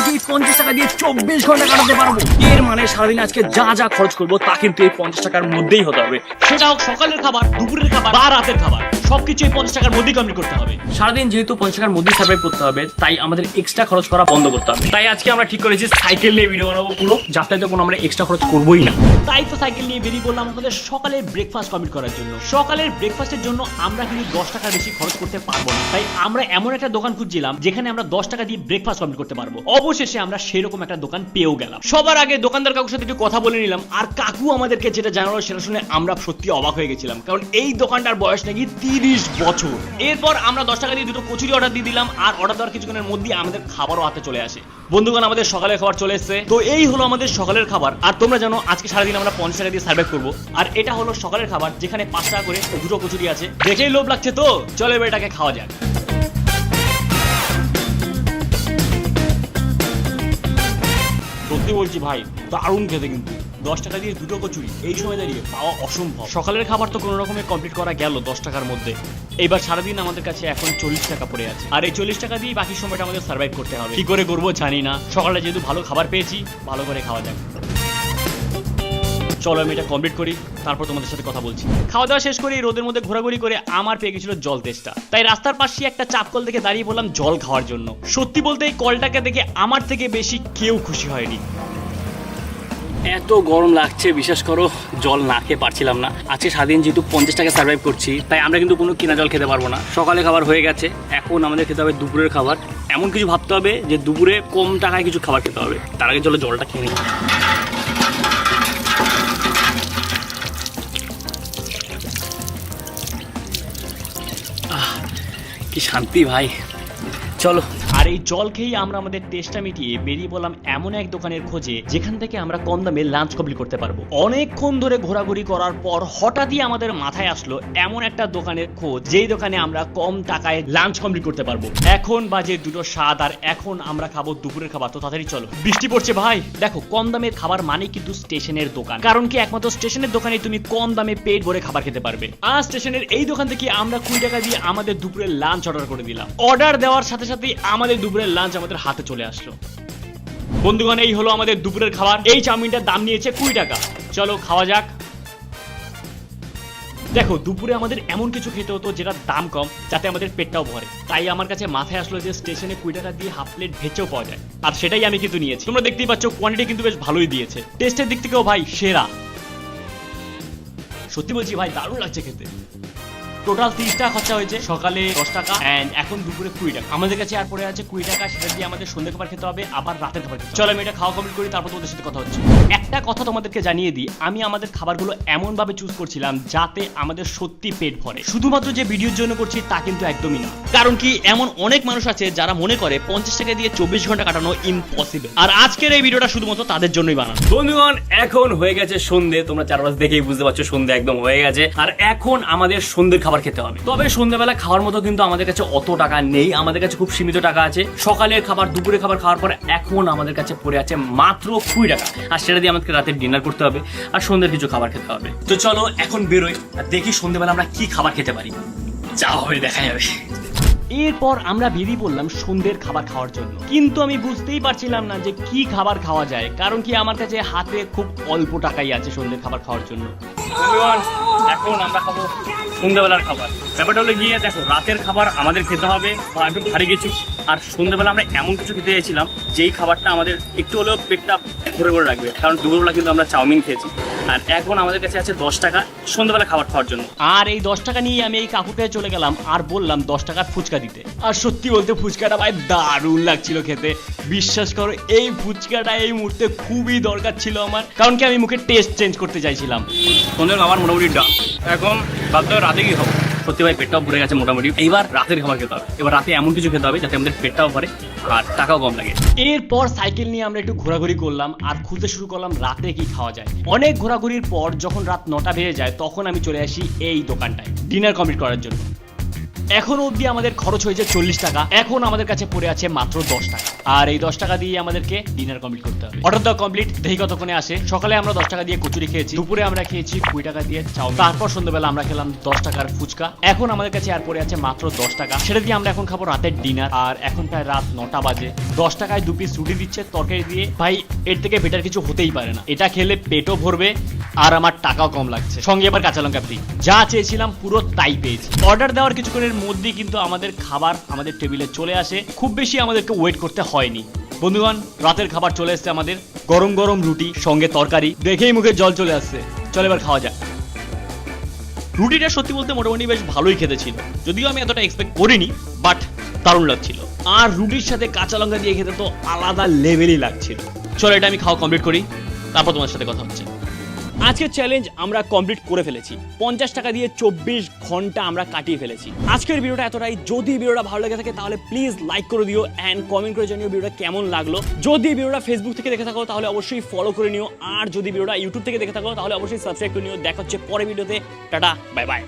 এই 50 টাকা দিয়ে 24 ঘন্টা কাটাতে পারবো। এর মানে সারাদিন আজকে যা যা খরচ করবো তা কিন্তু এই 50 টাকার মধ্যেই হতে হবে। সেটা হোক সকালের খাবার, দুপুরের খাবার বা রাতের খাবার, সবকিছু এই 50 টাকার মধ্যেই কমপ্লিট করতে হবে। সারাদিন যেহেতু 50 টাকার মধ্যেই সার্ভাইভ করতে হবে, তাই আমাদের এক্সট্রা খরচ করা বন্ধ করতে হবে। তাই আজকে আমরা ঠিক করেছি সাইকেল নিয়ে ভিডিও বানাবো পুরো, যাতে তো কোনো আমরা এক্সট্রা খরচ করবোই না। তাই তো সাইকেল নিয়ে বেরিয়ে পড়লাম আমাদের সকালের ব্রেকফাস্ট কমপ্লিট করার জন্য। সকালের ব্রেকফাস্টের জন্য আমরা কিন্তু 10 টাকার বেশি খরচ করতে পারবো না, তাই আমরা এমন একটা দোকান খুঁজছিলাম যেখানে আমরা 10 টাকা দিয়ে ব্রেকফাস্ট কমপ্লিট করতে পারবো। অবশেষে আমরা সেরকম একটা দোকান পেয়েও গেলাম। সবার আগে দোকানদার কাকুর সাথে একটু কথা বলে নিলাম, আর কাকু আমাদেরকে যেটা জানালো সেটা শুনে আমরা সত্যি অবাক হয়ে গেছিলাম, কারণ এই দোকানটার বয়স নাকি 30 বছর। এরপর আমরা 10 টাকা দিয়ে দুটো কচুরি অর্ডার দিয়ে দিলাম, আর অর্ডার দেওয়ার কিছুক্ষণের মধ্যেই আমাদের খাবারও হাতে চলে আসে। বন্ধুগণ, আমাদের সকালের খাবার চলে এসেছে। তো এই হলো আমাদের সকালের খাবার। আর তোমরা জানো আজকে সারাদিন আমরা 50 টাকা দিয়ে সার্ভাইভ করবো। আর এটা হলো সকালের খাবার, যেখানে 5 টাকা করে দুটো কচুরি আছে। দেখেই লোভ লাগছে, তো চলো এবার এটাকে খাওয়া যাক। সত্যি বলছি ভাই, দারুণ খেতে কিন্তু। 10 টাকা দিয়ে দুটো কচুরি এই সময় দাঁড়িয়ে পাওয়া অসম্ভব। সকালের খাবার তো কোনো রকমে কমপ্লিট করা গেল 10 টাকার মধ্যে। এইবার সারাদিন আমাদের কাছে এখন 40 টাকা পড়ে আছে, আর এই 40 টাকা দিয়ে বাকি সময়টা আমাদের সার্ভাইভ করতে হবে। কি করে করবো জানি না। সকালে যেহেতু ভালো খাবার পেয়েছি, ভালো করে খাওয়া যাক। চলো আমি এটা কমপ্লিট করি, তারপর তোমাদের সাথে কথা বলছি। খাওয়া দাওয়া শেষ করে রোদের মধ্যে ঘোরাঘুরি করে আমার পেয়ে গেছিল জল তেষ্টা, তাই রাস্তার পাশে একটা চাপ কল দেখে দাঁড়িয়ে বললাম জল খাওয়ার জন্য। সত্যি বলতে এই কলটাকে দেখে আমার থেকে বেশি কেউ খুশি হয়নি। এত গরম লাগছে, বিশ্বাস করো জল না খেয়ে পারছিলাম না। আজকে সারাদিন যেহেতু 50 টাকা সার্ভাইভ করছি, তাই আমরা কিন্তু কোনো কিনা জল খেতে পারবো না। সকালে খাবার হয়ে গেছে, এখন আমাদের খেতে হবে দুপুরের খাবার। এমন কিছু ভাবতে হবে যে দুপুরে কম টাকায় কিছু খাবার খেতে হবে। তার আগে চলো জলটা খেয়ে নিই। কি শান্তি ভাই, চলো। আর এই জল খেয়েই আমরা আমাদের টেস্টটা মিটিয়ে বেরিয়ে বললাম এমন এক দোকানের খোঁজে যেখান থেকে আমরা কম দামে লাঞ্চ কমপ্লিট করতে পারবো। অনেকক্ষণ ধরে ঘোরাঘুরি করার পর হঠাৎই আমাদের মাথায় আসলো এমন একটা দোকানের খোঁজ, যেই দোকানে আমরা কম টাকায় লাঞ্চ কমপ্লিট করতে পারবো। এখন বাজে 2:07, আর এখন আমরা খাবো দুপুরের খাবার। তো তাড়াতাড়ি চলো, বৃষ্টি পড়ছে ভাই। দেখো, কম দামের খাবার মানে কিন্তু স্টেশনের দোকান, কারণ কি একমাত্র স্টেশনের দোকানে তুমি কম দামে পেট ভরে খাবার খেতে পারবে। আর স্টেশনের এই দোকান থেকে আমরা 20 টাকা দিয়ে আমাদের দুপুরের লাঞ্চ অর্ডার করে দিলাম। অর্ডার দেওয়ার সাথে সাথেই আমাদের দুপুরের লাঞ্চ আমাদের হাতে চলে আসলো। বন্ধুগণ, এই হলো আমাদের দুপুরের খাবার। এই চাউমিনটার দাম নিয়েছে 20 টাকা। চলো খাওয়া যাক। দেখো, দুপুরে আমাদের এমন কিছু খেতে হতো যেটা দাম কম, যাতে আমাদের পেটটাও ভরে। তাই আমার কাছে মাথায় আসলো যে স্টেশনে 20 টাকা দিয়ে হাফ প্লেট ভেজেও পাওয়া যায়, আর সেটাই আমি কিন্তু নিয়েছি। তোমরা দেখতেই পাচ্ছ কোয়ান্টিটি কিন্তু বেশ ভালোই দিয়েছে। টেস্টের দিক থেকেও ভাই সেরা। সত্যি বলছি ভাই, দারুণ লাগছে খেতে। টোটাল 30 টাকা খরচা হয়েছে। সকালে 10 টাকা এন্ড এখন দুপুরে 20 টাকা। আমাদের কাছে আর পড়ে আছে 20 টাকা, সেটা দিয়ে আমাদের সন্ধ্যে খাবার খেতে হবে, আবার রাতের খাবার খেতে হবে। চলো আমি এটা খাওয়া কমপ্লিট করি, তারপর তোমাদের সাথে কথা হচ্ছে। একটা কথা তোমাদেরকে জানিয়ে দিই, আমি আমাদের খাবারগুলো এমন ভাবে চুজ করছিলাম যাতে আমাদের সত্যি পেট ভরে। শুধুমাত্র যে ভিডিওর জন্য করছি তা কিন্তু একদমই না। কারণ কি, এমন অনেক মানুষ আছে যারা মনে করে 50 টাকা দিয়ে 24 ঘন্টা কাটানো ইম্পসিবল। আর আজকের এই ভিডিওটা শুধুমাত্র তাদের জন্যই বানানো। বন্ধুগণ, এখন হয়ে গেছে সন্ধ্যে। তোমরা চারপাশ দেখেই বুঝতে পারছো সন্ধ্যে একদম হয়ে গেছে, আর এখন আমাদের সন্ধ্যের খাবার খেতে হবে। তবে সন্ধ্যাবেলা খাওয়ার মতো কিন্তু আমাদের কাছে অত টাকা নেই, আমাদের কাছে খুব সীমিত টাকা আছে। সকালের খাবার, দুপুরের খাবার খাওয়ার পরে এখন আমাদের কাছে পড়ে আছে মাত্র 20 টাকা, আর সেটা দিয়ে আমাদেরকে রাতের ডিনার করতে হবে আর সন্ধ্যের কিছু খাবার খেতে হবে। তো চলো এখন বেরোই আর দেখি সন্ধ্যাবেলা আমরা কি খাবার খেতে পারি। যা হবে দেখা যাবে। এরপর আমরা বেরিয়ে পড়লাম সন্ধ্যের খাবার খাওয়ার জন্য, কিন্তু আমি বুঝতেই পারছিলাম না যে কি খাবার খাওয়া যায়, কারণ কি আমার কাছে হাতে খুব অল্প টাকাই আছে সন্ধ্যের খাবার খাওয়ার জন্য। এখন আমরা খাবো সন্ধ্যাবেলার খাবার। ব্যাপারটা হলে গিয়ে দেখো, রাতের খাবার আমাদের খেতে হবে বা একটু ভারী কিছু, আর সন্ধ্যাবেলা আমরা এমন কিছু খেতে চাইছিলাম যেই খাবারটা আমাদের একটু হলেও পেটটা ভরে ভরে রাখবে, কারণ দুপুরবেলা কিন্তু আমরা চাউমিন খেয়েছি। আর এখন আমাদের কাছে আছে 10 টাকা সন্ধ্যাবেলা খাবার খাওয়ার জন্য। আর এই 10 টাকা নিয়ে আমি এই কাকুকে চলে গেলাম আর বললাম 10 টাকার ফুচকা দিতে। আর সত্যি বলতে ফুচকাটা ভাই দারুণ লাগছিল খেতে। বিশ্বাস করো, এই ফুচকাটা এই মুহূর্তে খুবই দরকার ছিল আমার, কারণ কি আমি মুখে টেস্ট চেঞ্জ করতে চাইছিলাম। সন্ধ্যের খাবার মোটামুটি ডান। এখন ভাবতে হবে রাতে কি খাবো। সত্যি ভাই পেটটাও ভরে গেছে মোটামুটি। এইবার রাতের খাবার খেতে হবে। এবার রাতে এমন কিছু খেতে হবে যাতে আমাদের পেটটাও ভরে আর টাকাও কম লাগে। এরপর সাইকেল নিয়ে আমরা একটু ঘোরাঘুরি করলাম আর খুঁজতে শুরু করলাম রাতে কি খাওয়া যায়। অনেক ঘোরাঘুরির পর যখন রাত 9টা বেজে যায়, তখন আমি চলে আসি এই দোকানটায় ডিনার কমপ্লিট করার জন্য। এখনো অবধি আমাদের খরচ হয়েছে 40 টাকা। এখন আমাদের কাছে পড়ে আছে মাত্র 10 টাকা, আর এই 10 টাকা দিয়ে আমাদেরকে ডিনার কমপ্লিট করতে হবে। অর্ডার দেওয়া কমপ্লিট, দেখি কতক্ষণে আসে। সকালে আমরা 10 টাকা দিয়ে কচুরি খেয়েছি, দুপুরে আমরা খেয়েছি 20 টাকা দিয়ে চাউমিন, তারপর সন্ধ্যাবেলা আমরা খেলাম 10 টাকার ফুচকা। এখন আমাদের কাছে আর পড়ে আছে মাত্র 10 টাকা, সেটা দিয়ে আমরা এখন খাবো রাতের ডিনার। আর এখন প্রায় রাত 9টা বাজে। 10 টাকায় 2 পিস রুটি দিচ্ছে তরকারি দিয়ে। ভাই এর থেকে বেটার কিছু হতেই পারে না। এটা খেলে পেটও ভরবে আর আমার টাকাও কম লাগছে, সঙ্গে এবার কাঁচা লঙ্কা ফ্রি। যা চেয়েছিলাম পুরো তাই পেয়েছি। অর্ডার দেওয়ার কিছুক্ষণের মধ্যেই কিন্তু আমাদের খাবার আমাদের টেবিলে চলে আসে। খুব বেশি আমাদেরকে ওয়েট করতে হয়নি। বন্ধুগণ, রাতের খাবার চলে এসেছে আমাদের। গরম গরম রুটি সঙ্গে তরকারি, দেখেই মুখে জল চলে আসছে। চল এবার খাওয়া যাক। রুটিটা সত্যি বলতে মোটামুটি বেশ ভালোই খেতে ছিল, যদিও আমি এতটা এক্সপেক্ট করিনি, বাট দারুণ লাগছিল। আর রুটির সাথে কাঁচা লঙ্কা দিয়ে খেতে তো আলাদা লেভেলই লাগছিল। চলো এটা আমি খাওয়া কমপ্লিট করি, তারপর তোমার সাথে কথা হচ্ছে। আজকের চ্যালেঞ্জ আমরা কমপ্লিট করে ফেলেছি। 50 টাকা দিয়ে 24 ঘন্টা আমরা কাটিয়ে ফেলেছি। আজকের ভিডিওটা এতটাই। যদি ভিডিওটা ভালো লেগে থাকে তাহলে প্লিজ লাইক করে দিও অ্যান্ড কমেন্ট করে জানিও ভিডিওটা কেমন লাগলো। যদি ভিডিওটা ফেসবুক থেকে দেখে থাকো তাহলে অবশ্যই ফলো করে নিও, আর যদি ভিডিওটা ইউটিউব থেকে দেখে থাকো তাহলে অবশ্যই সাবস্ক্রাইব করে নিও। দেখা হচ্ছে পরের ভিডিওতে। Tata, bye bye.